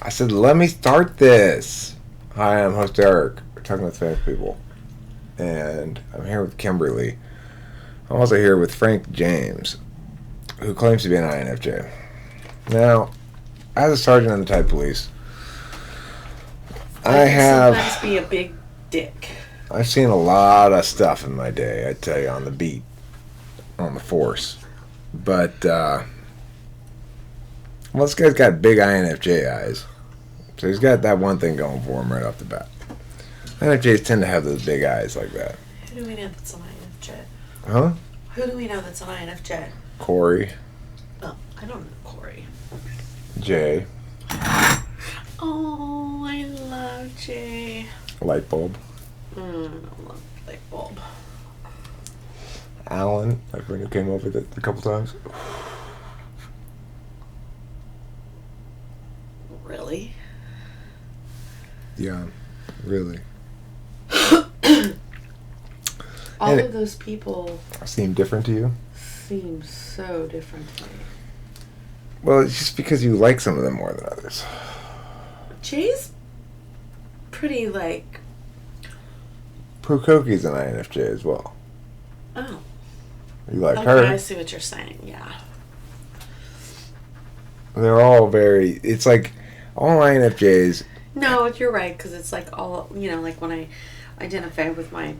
I said, let me start this. Hi, I'm host Eric. We're talking with famous people. And I'm here with Kimberly. I'm also here with Frank James, who claims to be an INFJ. Now, as a sergeant in the Thai police, I have sometimes be a big dick. I've seen a lot of stuff in my day, I tell you, on the beat, on the force. But, well, this guy's got big INFJ eyes. So he's got that one thing going for him right off the bat. INFJs tend to have those big eyes like that. Who do we know that's an INFJ? Huh? Who do we know that's an INFJ? Corey. Oh, I don't know Corey. Jay. Oh, I love Jay. Light bulb. I love light bulb. Alan, my friend who came over a couple times. Really? Yeah, really. All of those people seem different to you? seem so different to me. Well, it's just because you like some of them more than others. Jay's pretty like... Prokoki's an INFJ as well. Oh. You like okay, her? I see what you're saying, yeah. They're all very... It's like all INFJs... No, you're right, because it's like all, like when I identify with my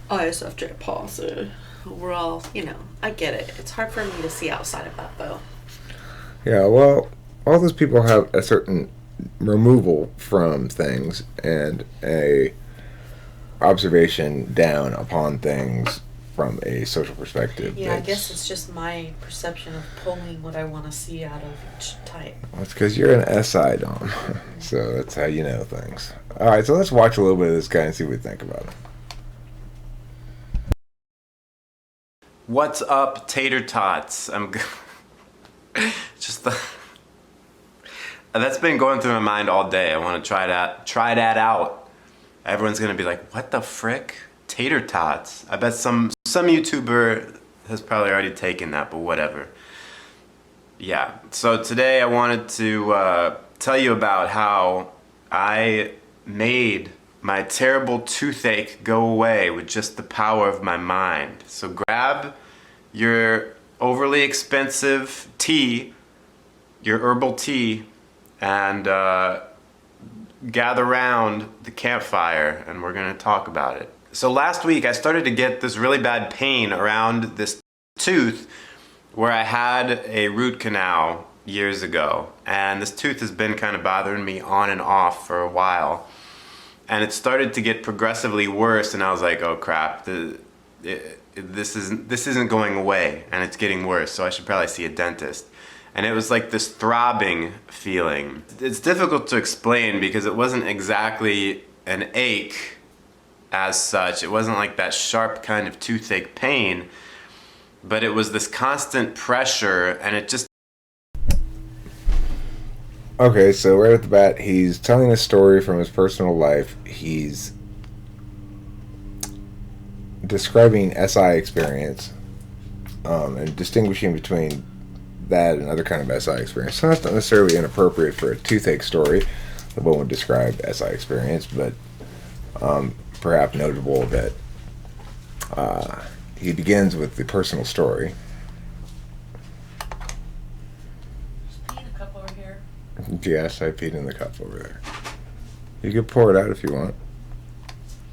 ISFJ posse, we're all, I get it. It's hard for me to see outside of that, though. Yeah, well, all those people have a certain removal from things and a observation down upon things from a social perspective. Yeah, I guess it's just my perception of pulling what I want to see out of each type. Well, it's because you're an SI, Dom. So that's how you know things. All right, so let's watch a little bit of this guy and see what we think about him. What's up, tater tots? Just that's been going through my mind all day. I want to try that out. Everyone's gonna be like, "What the frick, tater tots?" I bet some YouTuber has probably already taken that, but whatever. Yeah. So today I wanted to tell you about how I made my terrible toothache go away with just the power of my mind. So grab your overly expensive tea, your herbal tea, and gather around the campfire, and we're gonna talk about it. So last week I started to get this really bad pain around this tooth where I had a root canal years ago, and this tooth has been kind of bothering me on and off for a while. And it started to get progressively worse, and I was like, oh crap, this isn't going away, and it's getting worse, so I should probably see a dentist. And it was like this throbbing feeling. It's difficult to explain because it wasn't exactly an ache as such. It wasn't like that sharp kind of toothache pain, but it was this constant pressure, and it just... Okay, so right at the bat, he's telling a story from his personal life. He's describing SI experience and distinguishing between that and other kind of SI experience. So that's not necessarily inappropriate for a toothache story. The one would describe SI experience, but perhaps notable that he begins with the personal story. Yes, I peed in the cup over there. You can pour it out if you want.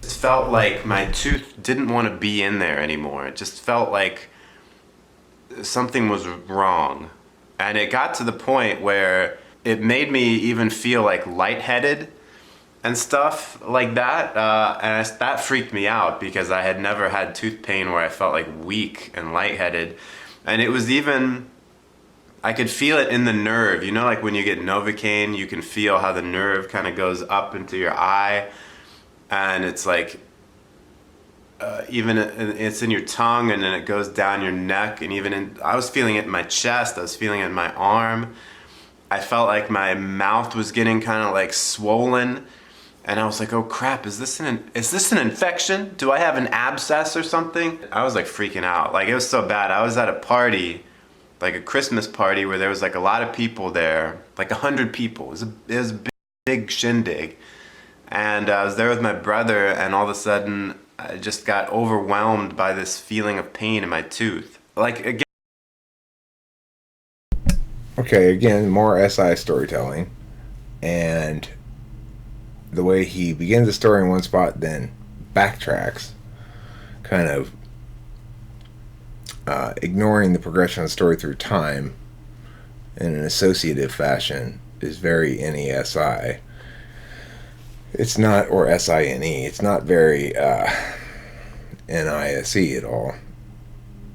It felt like my tooth didn't want to be in there anymore. It just felt like something was wrong. And it got to the point where it made me even feel like lightheaded and stuff like that. That freaked me out because I had never had tooth pain where I felt like weak and lightheaded. And it was even... I could feel it in the nerve. You know, like when you get Novocaine, you can feel how the nerve kind of goes up into your eye, and it's like, even it's in your tongue, and then it goes down your neck, and I was feeling it in my chest, I was feeling it in my arm. I felt like my mouth was getting kind of like swollen, and I was like, oh crap, is this an infection? Do I have an abscess or something? I was like freaking out. Like, it was so bad. I was at a party like a Christmas party where there was like a lot of people there, like 100 people. It was a big shindig. And I was there with my brother, and all of a sudden I just got overwhelmed by this feeling of pain in my tooth. Like, again. Okay, again, more SI storytelling. And the way he begins the story in one spot, then backtracks, kind of ignoring the progression of the story through time in an associative fashion, is very NESI. It's not, or SINE, it's not very NISE at all.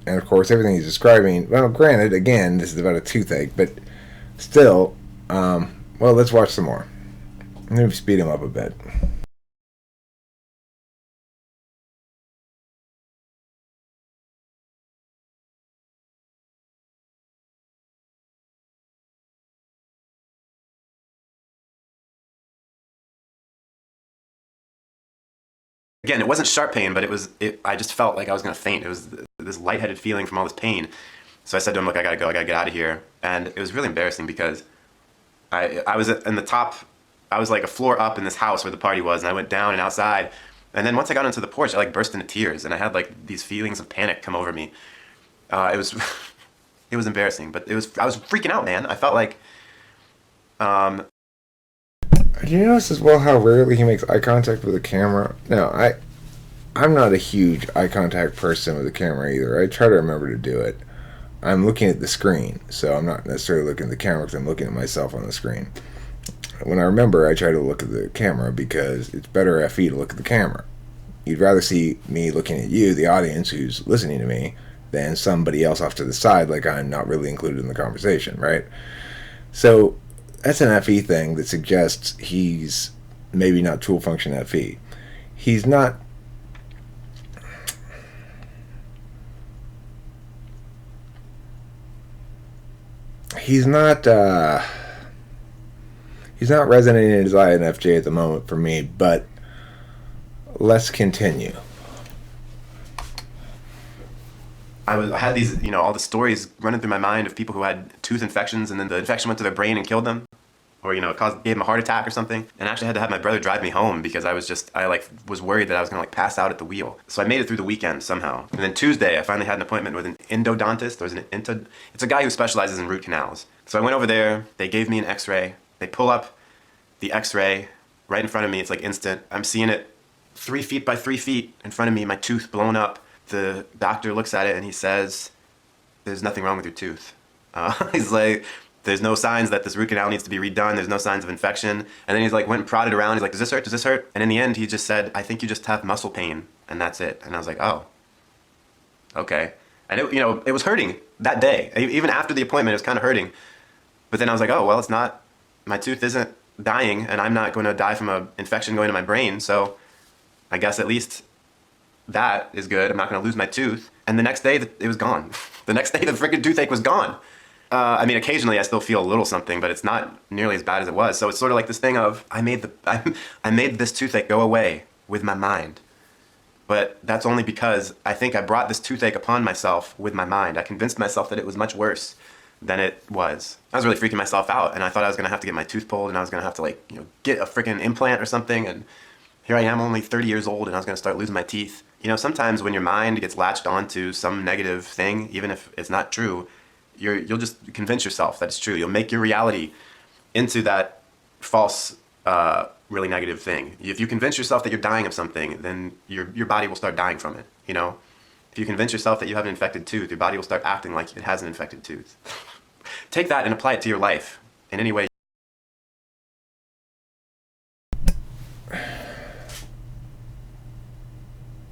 And of course, everything he's describing, well, granted, again, this is about a toothache, but still, well, let's watch some more. Let me speed him up a bit. Again, it wasn't sharp pain, but I just felt like I was going to faint. It was this lightheaded feeling from all this pain. So I said to him, look, I got to go. I got to get out of here. And it was really embarrassing because I was in the top, I was like a floor up in this house where the party was, and I went down and outside. And then once I got into the porch, I like burst into tears, and I had like these feelings of panic come over me. It was it was embarrassing, but I was freaking out, man. I felt like Do you notice as well how rarely he makes eye contact with the camera? No, I'm not a huge eye contact person with the camera either. I try to remember to do it. I'm looking at the screen, so I'm not necessarily looking at the camera because I'm looking at myself on the screen. When I remember, I try to look at the camera because it's better FE to look at the camera. You'd rather see me looking at you, the audience who's listening to me, than somebody else off to the side like I'm not really included in the conversation, right? So that's an FE thing that suggests he's maybe not tool function FE. He's not resonating as INFJ at the moment for me, but let's continue. I had these, all the stories running through my mind of people who had tooth infections, and then the infection went to their brain and killed them, or it gave them a heart attack or something. And I actually had to have my brother drive me home because I was worried that I was gonna pass out at the wheel. So I made it through the weekend somehow. And then Tuesday, I finally had an appointment with an endodontist. It's a guy who specializes in root canals. So I went over there. They gave me an X-ray. They pull up the X-ray right in front of me. It's like instant. I'm seeing it 3 feet by 3 feet in front of me. My tooth blown up. The doctor looks at it and he says, "There's nothing wrong with your tooth." He's like, "There's no signs that this root canal needs to be redone. There's no signs of infection." And then he's like, went and prodded around. He's like, "Does this hurt? Does this hurt?" And in the end, he just said, "I think you just have muscle pain," and that's it. And I was like, "Oh, okay." And it was hurting that day. Even after the appointment, it was kind of hurting. But then I was like, "Oh, well, it's not. My tooth isn't dying, and I'm not going to die from an infection going to my brain. So, I guess at least that is good. I'm not going to lose my tooth." And the next day, it was gone. The next day, the freaking toothache was gone. Occasionally I still feel a little something, but it's not nearly as bad as it was. So it's sort of like this thing of, I made this toothache go away with my mind. But that's only because I think I brought this toothache upon myself with my mind. I convinced myself that it was much worse than it was. I was really freaking myself out, and I thought I was going to have to get my tooth pulled, and I was going to have to get a freaking implant or something, and here I am only 30 years old, and I was going to start losing my teeth. Sometimes when your mind gets latched onto some negative thing, even if it's not true, you'll just convince yourself that it's true. You'll make your reality into that false, really negative thing. If you convince yourself that you're dying of something, then your body will start dying from it. If you convince yourself that you have an infected tooth, your body will start acting like it has an infected tooth. Take that and apply it to your life in any way.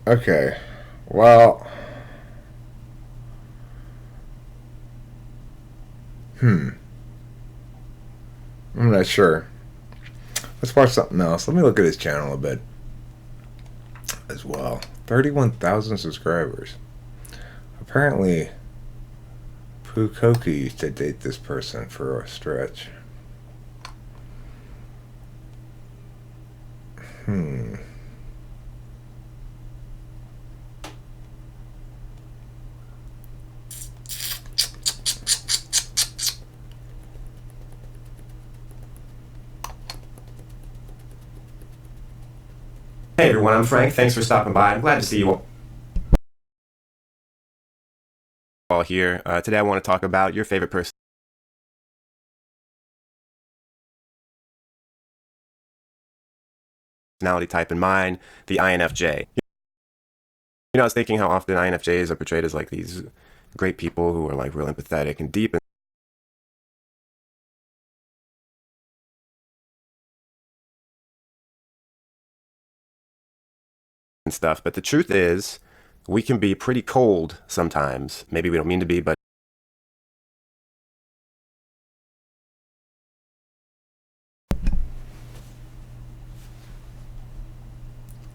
Okay, well, I'm not sure. Let's watch something else. Let me look at his channel a bit as well. 31,000 subscribers. Apparently, Pukoki used to date this person for a stretch. Hey everyone, I'm Frank. Thanks for stopping by. I'm glad to see you all here. Today I want to talk about your favorite personality type in mine, the INFJ. I was thinking how often INFJs are portrayed as like these great people who are like real empathetic and deep and stuff. But the truth is, we can be pretty cold sometimes. Maybe we don't mean to be, but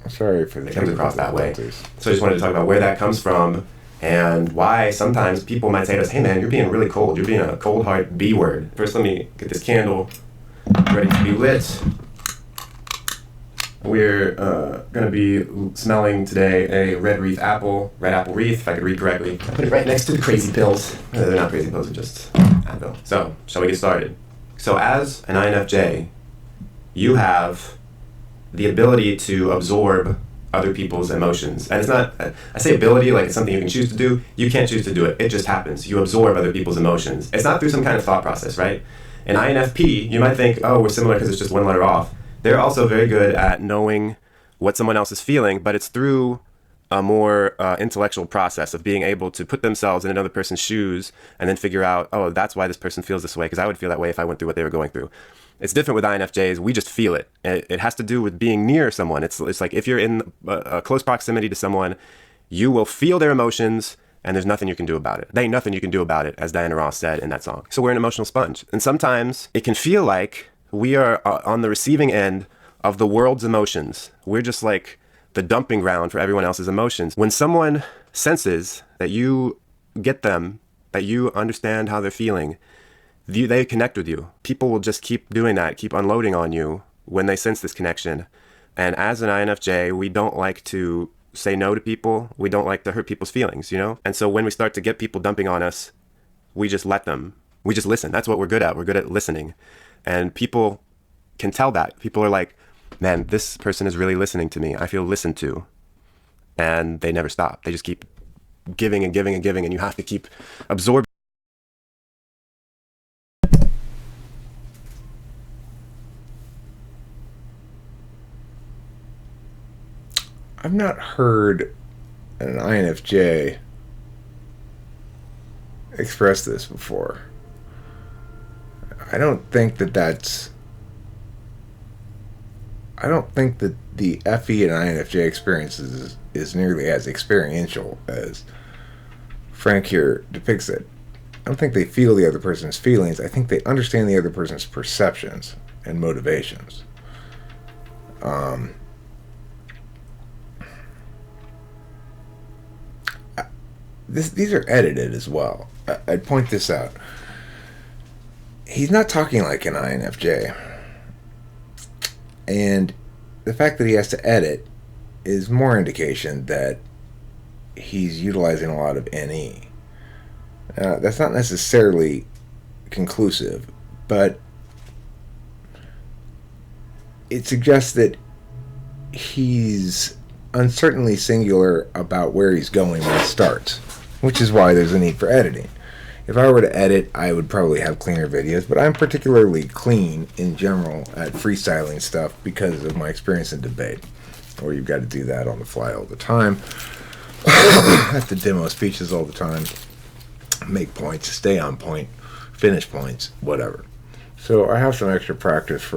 Sorry for the it comes across that way. So I just wanted to talk about where that comes from and why sometimes people might say to us, hey man, you're being really cold. You're being a cold heart B word. First, let me get this candle ready to be lit. We're going to be smelling today a red apple wreath, if I could read correctly. I put it right next to the crazy pills. They're not crazy pills, they're just Advil. So, shall we get started? So as an INFJ, you have the ability to absorb other people's emotions. And it's not, I say ability like it's something you can choose to do. You can't choose to do it. It just happens. You absorb other people's emotions. It's not through some kind of thought process, right? In INFP, you might think, oh, we're similar because it's just one letter off. They're also very good at knowing what someone else is feeling, but it's through a more intellectual process of being able to put themselves in another person's shoes and then figure out, oh, that's why this person feels this way, because I would feel that way if I went through what they were going through. It's different with INFJs. We just feel it. It has to do with being near someone. It's like if you're in a close proximity to someone, you will feel their emotions and there's nothing you can do about it. There ain't nothing you can do about it, as Diana Ross said in that song. So we're an emotional sponge. And sometimes it can feel like we are on the receiving end of the world's emotions. We're just like the dumping ground for everyone else's emotions. When someone senses that you get them, that you understand how they're feeling, they connect with you. People will just keep doing that, keep unloading on you when they sense this connection. And as an INFJ, we don't like to say no to people. We don't like to hurt people's feelings, you know? And so when we start to get people dumping on us, we just let them. We just listen. That's what we're good at. We're good at listening. And people can tell that. People are like, man, this person is really listening to me. I feel listened to. And they never stop. They just keep giving and giving and giving, and you have to keep absorbing. I've not heard an INFJ express this before. I don't think that the FE and INFJ experience is nearly as experiential as Frank here depicts it. I don't think they feel the other person's feelings. I think they understand the other person's perceptions and motivations. These are edited as well. I'd point this out. He's not talking like an INFJ. And the fact that he has to edit is more indication that he's utilizing a lot of NE. That's not necessarily conclusive, but it suggests that he's uncertainly singular about where he's going when he starts, which is why there's a need for editing. If I were to edit, I would probably have cleaner videos, but I'm particularly clean in general at freestyling stuff because of my experience in debate, where you've got to do that on the fly all the time. Have to demo speeches all the time, make points, stay on point, finish points, whatever. So I have some extra practice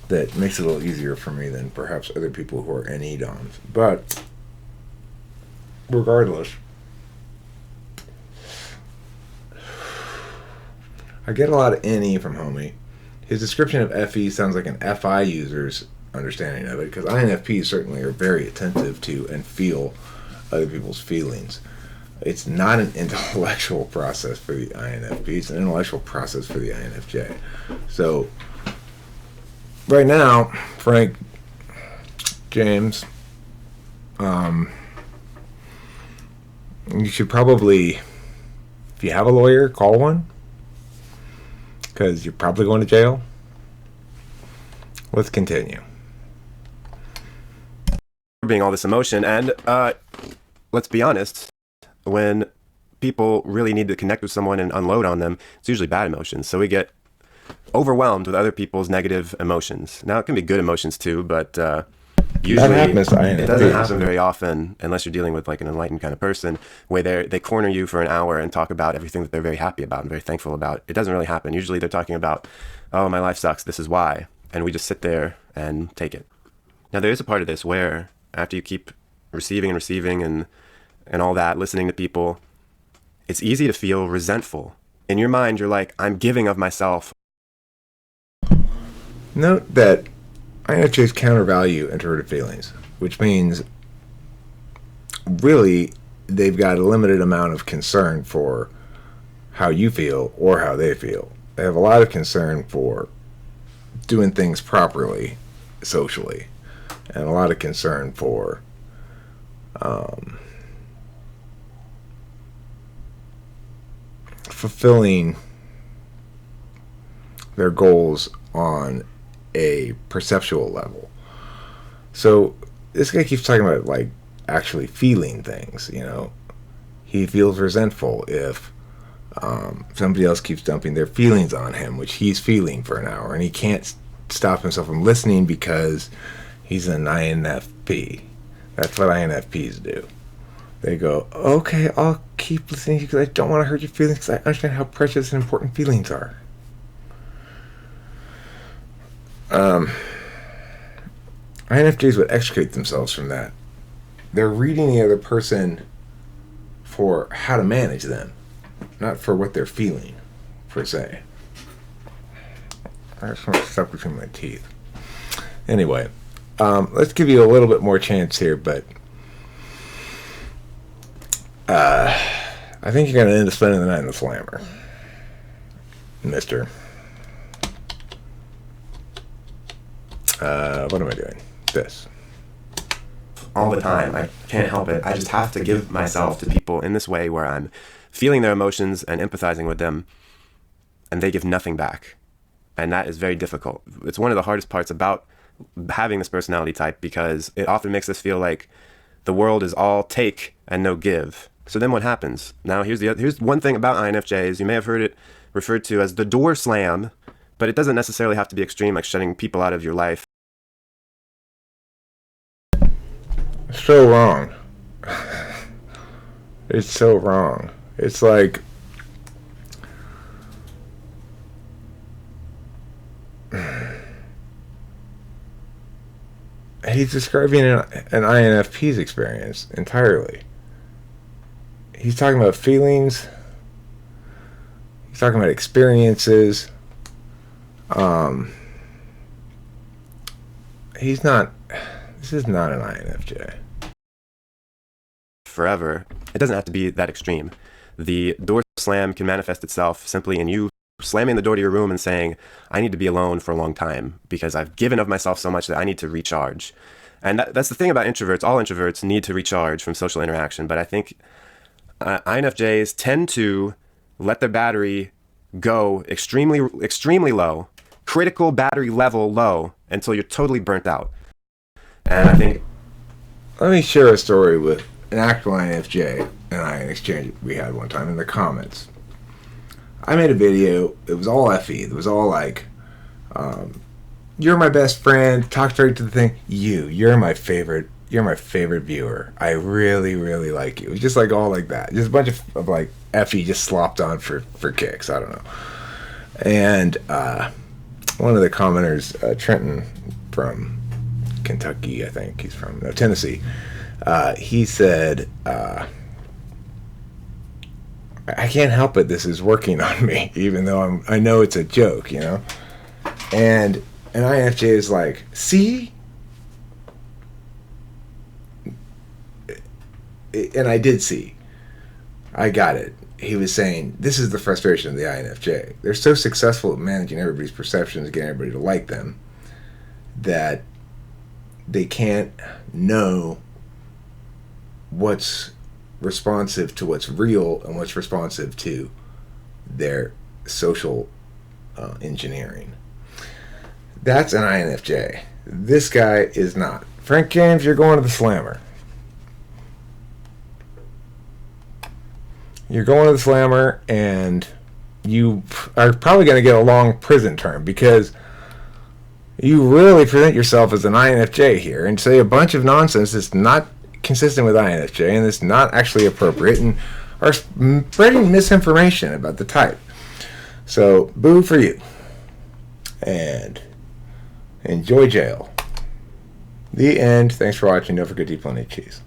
that makes it a little easier for me than perhaps other people who are NE DOMs. But regardless, I get a lot of NE from Homie. His description of FE sounds like an FI user's understanding of it, because INFPs certainly are very attentive to and feel other people's feelings. It's not an intellectual process for the INFP, it's an intellectual process for the INFJ. So, right now, Frank James, you should probably, if you have a lawyer, call one, because you're probably going to jail. Let's continue. absorbing all this emotion. And let's be honest, when people really need to connect with someone and unload on them, it's usually bad emotions. So we get overwhelmed with other people's negative emotions. Now, it can be good emotions too, but usually happens to INFJs. it doesn't happen very often unless you're dealing with like an enlightened kind of person where they corner you for an hour and talk about everything that they're very happy about and very thankful about. It doesn't really happen. Usually they're talking about, oh, my life sucks, this is why. And we just sit there and take it. Now, there is a part of this where after you keep receiving and all that, listening to people, it's easy to feel resentful. In your mind, you're like, I'm giving of myself. Note that INFJs countervalue introverted feelings, which means really they've got a limited amount of concern for how you feel or how they feel. They have a lot of concern for doing things properly socially, and a lot of concern for fulfilling their goals on a perceptual level. So this guy keeps talking about like actually feeling things, you know. He feels resentful if somebody else keeps dumping their feelings on him, which he's feeling for an hour, and he can't stop himself from listening because he's an INFP. That's what INFPs do. They go, okay, I'll keep listening because I don't want to hurt your feelings because I understand how precious and important feelings are. INFJs would extricate themselves from that. They're reading the other person for how to manage them, not for what they're feeling, per se. I just want to stuff between my teeth. Anyway, let's give you a little bit more chance here, but I think you're going to end up spending the night in the slammer, mister. What am I doing? This. All the time. I can't help it. I just have to give myself to people in this way where I'm feeling their emotions and empathizing with them, and they give nothing back. And that is very difficult. It's one of the hardest parts about having this personality type because it often makes us feel like the world is all take and no give. So then what happens? Now here's one thing about INFJs. You may have heard it referred to as the door slam, but it doesn't necessarily have to be extreme, like shutting people out of your life. So wrong. It's so wrong. It's like he's describing an INFP's experience entirely. He's talking about feelings. He's talking about experiences. He's not. This is not an INFJ. Forever. It doesn't have to be that extreme. The door slam can manifest itself simply in you slamming the door to your room and saying, I need to be alone for a long time because I've given of myself so much that I need to recharge. And that's the thing about introverts. All introverts need to recharge from social interaction. But I think INFJs tend to let their battery go extremely low, critical battery level low, until you're totally burnt out. And I think... Let me share a story with an actual INFJ and I in exchange we had one time in the comments. I made a video. It was all FE. It was all like, you're my best friend. Talk straight to the thing. You're my favorite. You're my favorite viewer. I really, really like you. It was just like all like that. Just a bunch of like FE just slopped on for kicks. I don't know. And one of the commenters, Trenton from Kentucky, I think he's from Tennessee. He said, I can't help it. This is working on me, even though I know it's a joke, you know. And INFJ is like, see. And I did see. I got it. He was saying, this is the frustration of the INFJ. They're so successful at managing everybody's perceptions, getting everybody to like them, that they can't know what's responsive to what's real and what's responsive to their social engineering. That's an INFJ. This guy is not. Frank James, you're going to the slammer. You're going to the slammer, and you are probably going to get a long prison term because you really present yourself as an INFJ here and say a bunch of nonsense that's not consistent with INFJ and that's not actually appropriate and are spreading misinformation about the type. So, boo for you. And enjoy jail. The end. Thanks for watching. Don't forget to eat plenty of cheese.